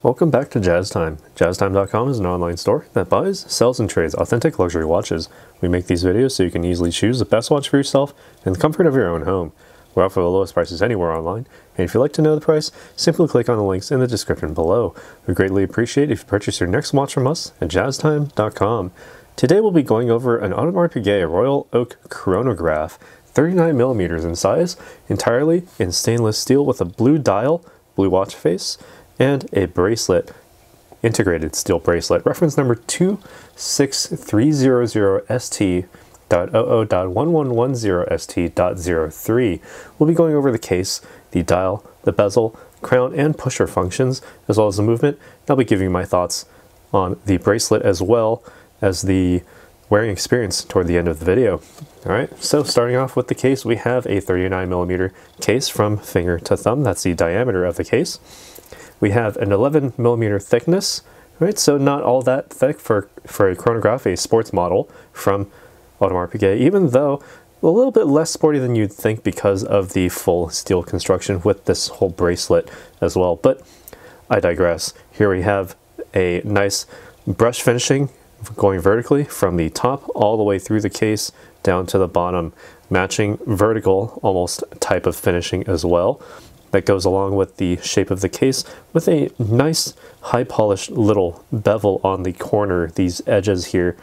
Welcome back to Jazz Time. JazzTime.com is an online store that buys, sells, and trades authentic luxury watches. We make these videos so you can easily choose the best watch for yourself in the comfort of your own home. We offer the lowest prices anywhere online, and if you'd like to know the price, simply click on the links in the description below. We greatly appreciate if you purchase your next watch from us at JazzTime.com. Today we'll be going over an Audemars Piguet Royal Oak Chronograph, 39mm in size, entirely in stainless steel with a blue dial, blue watch face, and a bracelet, integrated steel bracelet. Reference number 26300ST.OO.1110ST.03. We'll be going over the case, the dial, the bezel, crown, and pusher functions, as well as the movement. I'll be giving you my thoughts on the bracelet as well as the wearing experience toward the end of the video. Alright, so starting off with the case, we have a 39mm case from finger to thumb. That's the diameter of the case. We have an 11mm thickness, right? So not all that thick for a chronograph, a sports model from Audemars Piguet, even though a little bit less sporty than you'd think because of the full steel construction with this whole bracelet as well. But I digress. Here we have a nice brush finishing going vertically from the top all the way through the case down to the bottom, matching vertical almost type of finishing as well. That goes along with the shape of the case with a nice high polished little bevel on the corner, these edges here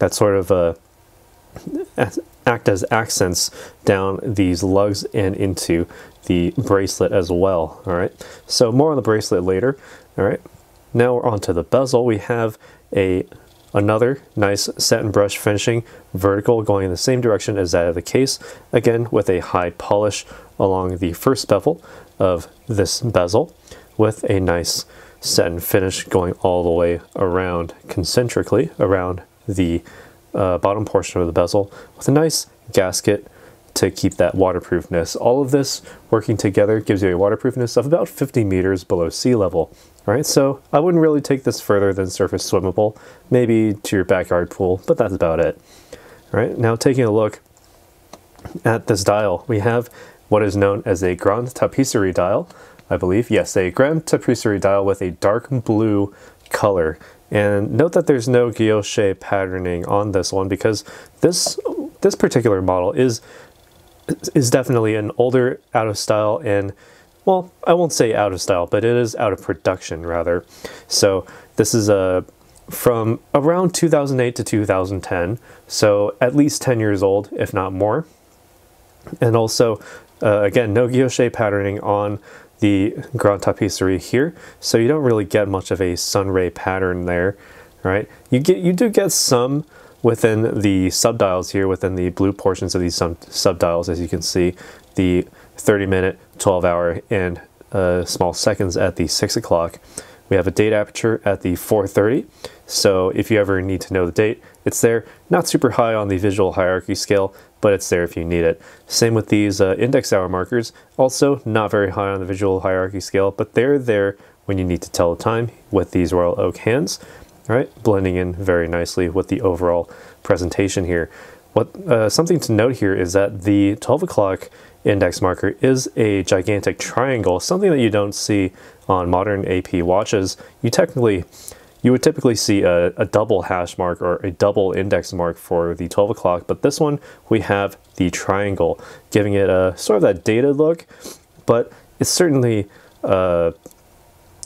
that sort of act as accents down these lugs and into the bracelet as well. All right, so more on the bracelet later. All right, now we're on to the bezel. We have another nice satin brush finishing, vertical, going in the same direction as that of the case, again with a high polish along the first bevel of this bezel, with a nice satin finish going all the way around concentrically around the bottom portion of the bezel, with a nice gasket to keep that waterproofness. All of this working together gives you a waterproofness of about 50 meters below sea level. All right, so I wouldn't really take this further than surface swimmable, maybe to your backyard pool, but that's about it. All right, now taking a look at this dial, we have what is known as a Grande Tapisserie dial, I believe. Yes, a Grande Tapisserie dial with a dark blue color. And note that there's no guilloche patterning on this one because this particular model is definitely an older, out of style, and, well, I won't say out of style, but it is out of production rather. So this is from around 2008 to 2010, so at least 10 years old, if not more. And also, again, no guilloche patterning on the Grande Tapisserie here, so you don't really get much of a sunray pattern there, right? You do get some within the subdials here, within the blue portions of these subdials, as you can see, the 30-minute, 12-hour, and small seconds at the 6 o'clock. We have a date aperture at the 4:30, so if you ever need to know the date, it's there. Not super high on the visual hierarchy scale, but it's there if you need it. Same with these index hour markers, also not very high on the visual hierarchy scale, but they're there when you need to tell the time with these Royal Oak hands, right? Blending in very nicely with the overall presentation here. Something to note here is that the 12 o'clock index marker is a gigantic triangle, something that you don't see on modern AP watches. You would typically see a double hash mark or a double index mark for the 12 o'clock, but this one we have the triangle, giving it a sort of that dated look, but it's certainly a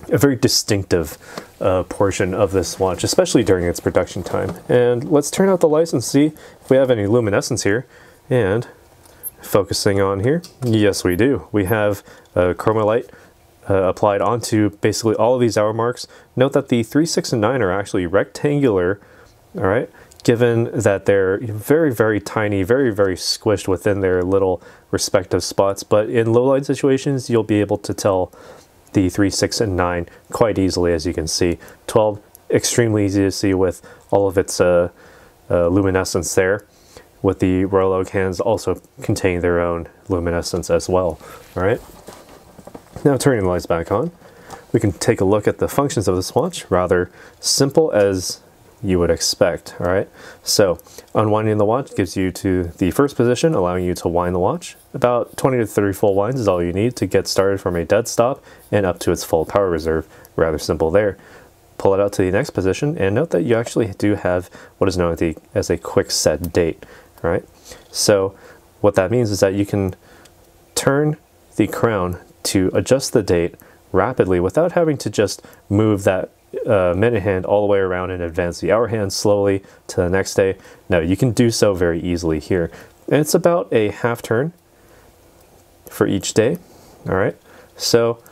very distinctive portion of this watch, especially during its production time. And let's turn out the lights and see if we have any luminescence here. And focusing on here, yes we do. We have a chroma light applied onto basically all of these hour marks. Note that the 3, 6, and 9 are actually rectangular, all right, given that they're very, very tiny, very, very squished within their little respective spots. But in low light situations, you'll be able to tell the 3, 6, and 9 quite easily, as you can see. 12, extremely easy to see with all of its luminescence there, with the Royal Oak hands also containing their own luminescence as well, all right? Now turning the lights back on, we can take a look at the functions of this watch. Rather simple as you would expect. All right, so unwinding the watch gives you to the first position, allowing you to wind the watch. About 20 to 30 full winds is all you need to get started from a dead stop and up to its full power reserve. Rather simple there. Pull it out to the next position, and note that you actually do have what is known as a quick set date. All right, so what that means is that you can turn the crown to adjust the date rapidly without having to just move that minute hand all the way around and advance the hour hand slowly to the next day. No, you can do so very easily here. And it's about a half turn for each day. All right, so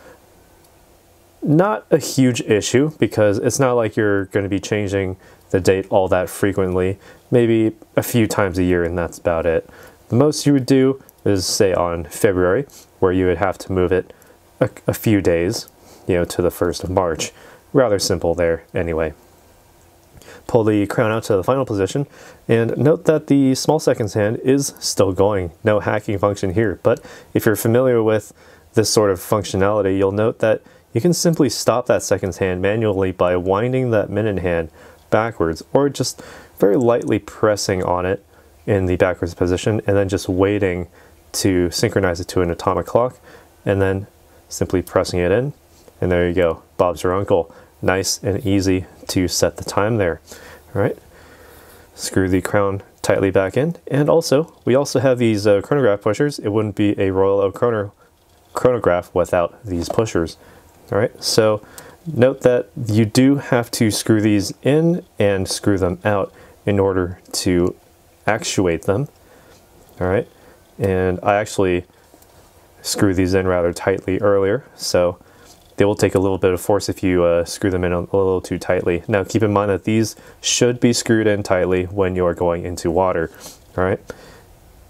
not a huge issue because it's not like you're going to be changing the date all that frequently, maybe a few times a year, and that's about it. The most you would do is say on February, where you would have to move it a few days, you know, to the 1st of March. Rather simple there anyway. Pull the crown out to the final position, and note that the small seconds hand is still going. No hacking function here, but if you're familiar with this sort of functionality, you'll note that you can simply stop that seconds hand manually by winding that minute hand backwards, or just very lightly pressing on it in the backwards position and then just waiting to synchronize it to an atomic clock, and then simply pressing it in, and there you go. Bob's your uncle. Nice and easy to set the time there. All right, screw the crown tightly back in, and we also have these chronograph pushers. It wouldn't be a Royal Oak chronograph without these pushers. All right, so note that you do have to screw these in and screw them out in order to actuate them. All right, and I actually screw these in rather tightly earlier, so they will take a little bit of force if you screw them in a little too tightly. Now keep in mind that these should be screwed in tightly when you are going into water. All right,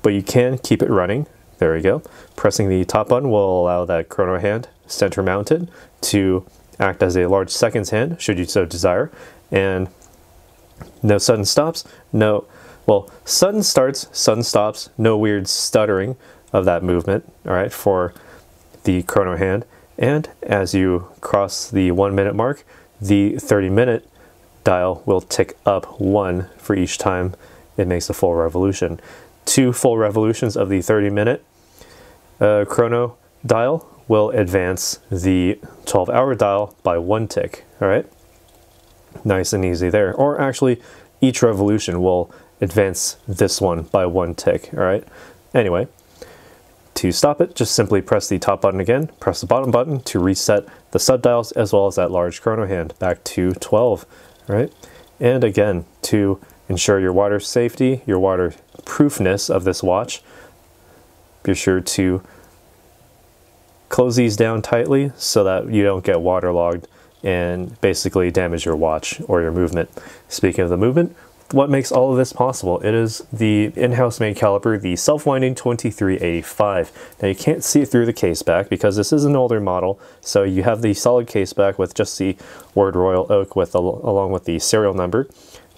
but you can keep it running. There we go. Pressing the top button will allow that chrono hand, center mounted, to act as a large seconds hand, should you so desire. And no sudden stops, sudden starts, sudden stops, no weird stuttering of that movement, all right, for the chrono hand. And as you cross the 1 minute mark, the 30-minute dial will tick up 1 for each time it makes a full revolution. 2 full revolutions of the 30-minute chrono dial will advance the 12-hour dial by 1 tick, all right? Nice and easy there. Or actually, each revolution will advance this one by 1 tick, all right? Anyway, to stop it, just simply press the top button again, press the bottom button to reset the subdials as well as that large chrono hand back to 12, all right? And again, to ensure your water safety, your waterproofness of this watch, be sure to close these down tightly so that you don't get waterlogged and basically damage your watch or your movement. Speaking of the movement, what makes all of this possible? It is the in-house made caliper, the self-winding 2385. Now you can't see it through the case back because this is an older model, so you have the solid case back with just the word Royal Oak along with the serial number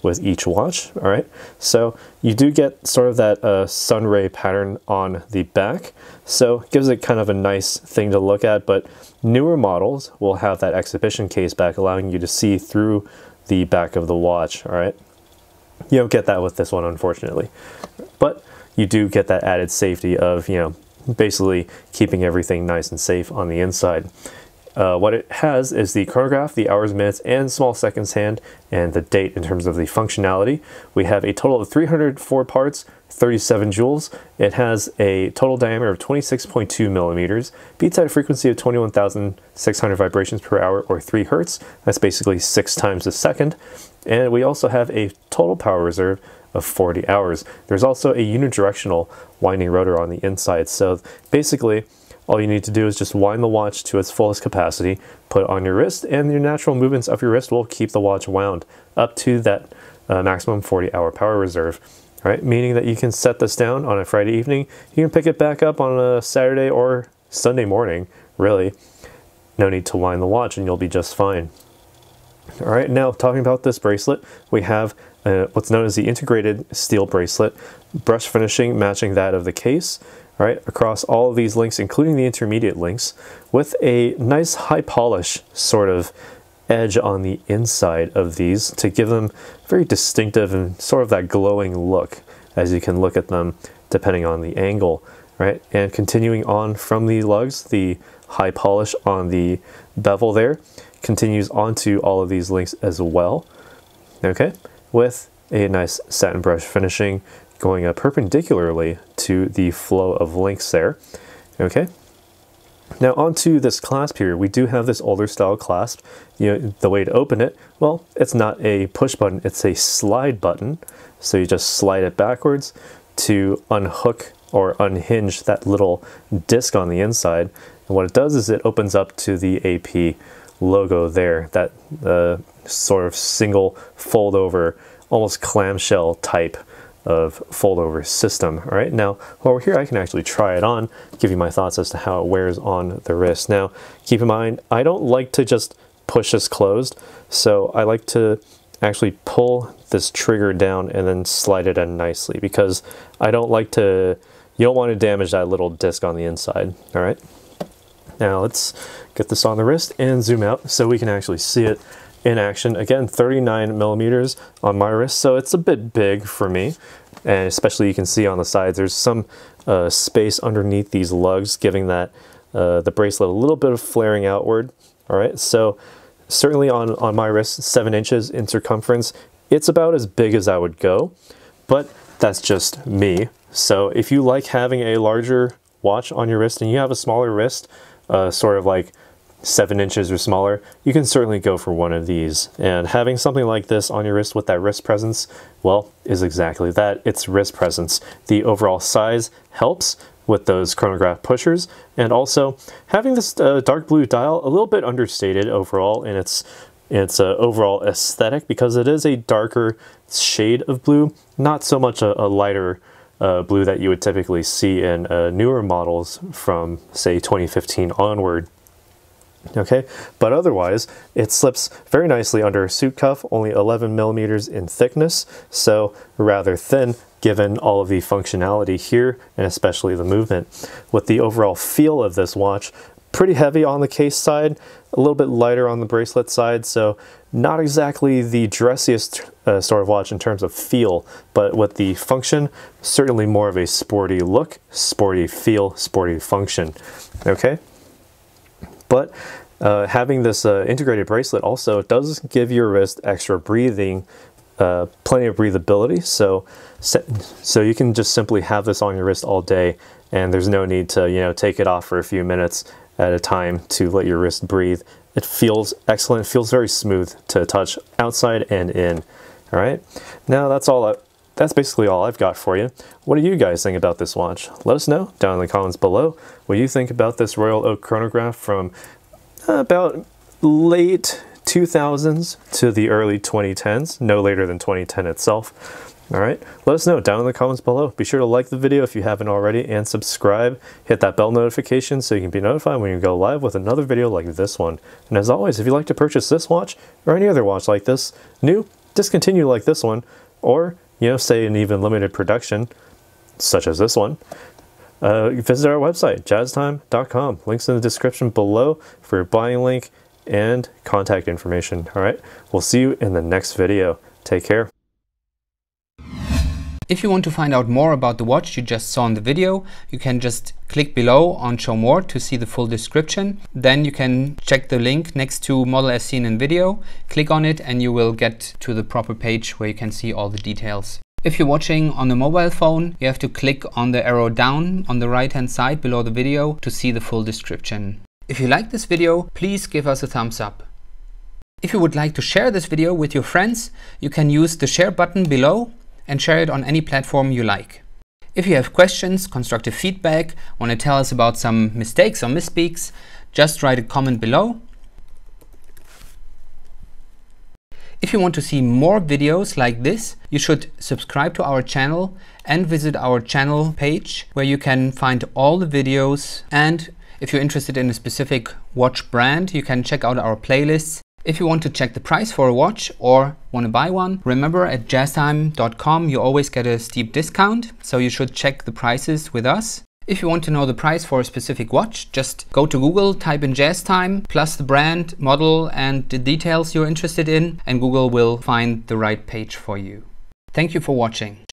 with each watch, all right? So you do get sort of that sun ray pattern on the back, so it gives it kind of a nice thing to look at, but newer models will have that exhibition case back allowing you to see through the back of the watch, all right? You don't get that with this one, unfortunately, but you do get that added safety of, you know, basically keeping everything nice and safe on the inside. What it has is the chronograph, the hours, minutes, and small seconds hand, and the date in terms of the functionality. We have a total of 304 parts, 37 joules. It has a total diameter of 26.2 millimeters, beats at a frequency of 21,600 vibrations per hour, or 3 hertz. That's basically 6 times a second. And we also have a total power reserve of 40 hours. There's also a unidirectional winding rotor on the inside. So basically, all you need to do is just wind the watch to its fullest capacity, put it on your wrist, and your natural movements of your wrist will keep the watch wound up to that maximum 40-hour power reserve. All right, meaning that you can set this down on a Friday evening, you can pick it back up on a Saturday or Sunday morning, really. No need to wind the watch and you'll be just fine. All right, now talking about this bracelet, we have what's known as the integrated steel bracelet, brush finishing matching that of the case. All right, across all of these links, including the intermediate links, with a nice high polish sort of edge on the inside of these to give them very distinctive and sort of that glowing look as you can look at them depending on the angle, right? And continuing on from the lugs, the high polish on the bevel there continues onto all of these links as well, okay, with a nice satin brush finishing going up perpendicularly to the flow of links there, okay. Now onto this clasp here, we do have this older style clasp. You know, the way to open it, well, it's not a push button, it's a slide button. So you just slide it backwards to unhook or unhinge that little disc on the inside. And what it does is it opens up to the AP logo there, that sort of single fold over, almost clamshell type of fold over system. All right, now while we're here, I can actually try it on, give you my thoughts as to how it wears on the wrist. Now, keep in mind, I don't like to just push this closed, so I like to actually pull this trigger down and then slide it in nicely, because I don't like to, you don't want to damage that little disc on the inside. All right, now let's get this on the wrist and zoom out so we can actually see it in action. Again, 39 millimeters on my wrist, so it's a bit big for me, and especially you can see on the sides there's some space underneath these lugs, giving that the bracelet a little bit of flaring outward. All right, so certainly on my wrist, 7 inches in circumference, it's about as big as I would go, but that's just me. So if you like having a larger watch on your wrist and you have a smaller wrist, sort of like 7 inches or smaller, you can certainly go for one of these. And having something like this on your wrist with that wrist presence, well, is exactly that. It's wrist presence. The overall size helps with those chronograph pushers, and also having this dark blue dial, a little bit understated overall in its overall aesthetic, because it is a darker shade of blue, not so much a lighter blue that you would typically see in newer models from, say, 2015 onward. Okay, but otherwise it slips very nicely under a suit cuff, only 11 millimeters in thickness, so rather thin given all of the functionality here and especially the movement. With the overall feel of this watch, pretty heavy on the case side, a little bit lighter on the bracelet side, so not exactly the dressiest sort of watch in terms of feel, but with the function, certainly more of a sporty look, sporty feel, sporty function. Okay. But having this integrated bracelet also does give your wrist extra breathing, plenty of breathability, so you can just simply have this on your wrist all day, and there's no need to, you know, take it off for a few minutes at a time to let your wrist breathe. It feels excellent, it feels very smooth to touch outside and in. All right, now that's basically all I've got for you. What do you guys think about this watch? Let us know down in the comments below what you think about this Royal Oak chronograph from about late 2000s to the early 2010s, no later than 2010 itself. All right, let us know down in the comments below. Be sure to like the video if you haven't already, and subscribe. Hit that bell notification so you can be notified when you go live with another video like this one. And as always, if you'd like to purchase this watch or any other watch like this, new, discontinued like this one, or, you know, say an even limited production, such as this one, visit our website, jazztime.com. Links in the description below for your buying link and contact information. All right, we'll see you in the next video. Take care. If you want to find out more about the watch you just saw in the video, you can just click below on Show More to see the full description. Then you can check the link next to model as seen in video, click on it, and you will get to the proper page where you can see all the details. If you're watching on a mobile phone, you have to click on the arrow down on the right hand side below the video to see the full description. If you like this video, please give us a thumbs up. If you would like to share this video with your friends, you can use the share button below and share it on any platform you like. If you have questions, constructive feedback, want to tell us about some mistakes or misspeaks, just write a comment below. If you want to see more videos like this, you should subscribe to our channel and visit our channel page where you can find all the videos. And if you're interested in a specific watch brand, you can check out our playlists. If you want to check the price for a watch or want to buy one, remember at jazztime.com you always get a steep discount, so you should check the prices with us. If you want to know the price for a specific watch, just go to Google, type in jazz time, plus the brand, model, and the details you're interested in, and Google will find the right page for you. Thank you for watching.